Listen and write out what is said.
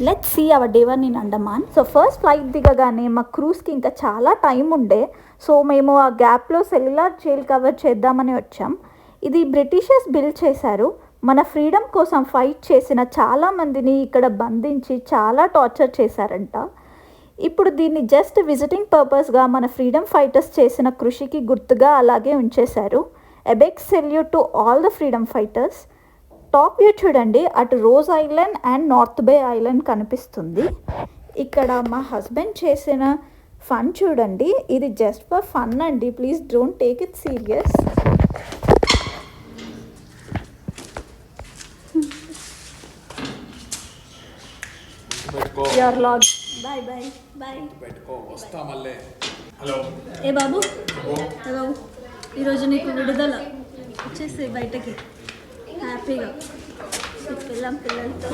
Let's see our day 1 in Andaman. So first flight దిగగానే మా క్రూజ్కి ఇంకా చాలా టైం ఉండే. సో మేము ఆ గ్యాప్లో సెల్యులార్ జైల్ కవర్ చేద్దామని వచ్చాం. ఇది బ్రిటిషర్స్ బిల్డ్ చేశారు. మన ఫ్రీడమ్ కోసం ఫైట్ చేసిన చాలామందిని ఇక్కడ బంధించి చాలా టార్చర్ చేశారంట. ఇప్పుడు దీన్ని జస్ట్ విజిటింగ్ పర్పస్గా మన ఫ్రీడమ్ ఫైటర్స్ చేసిన కృషికి గుర్తుగా అలాగే ఉంచేశారు. A big salute to all the freedom fighters. Top view చూడండి, అటు రోజ్ ఐలాండ్ అండ్ నార్త్ బే ఐలాండ్ కనిపిస్తుంది. ఇక్కడ మా హస్బెండ్ చేసిన ఫన్ చూడండి, ఇది జస్ట్ ఫర్ ఫన్ అండి, please don't take it serious. Your లాగ్. Bye bye bye. హలో ఏ బాబు, ఏ బాబు, ఈరోజు నీకు విడుదల, వచ్చేసి బయటకి హ్యాపీగా పిల్లలతో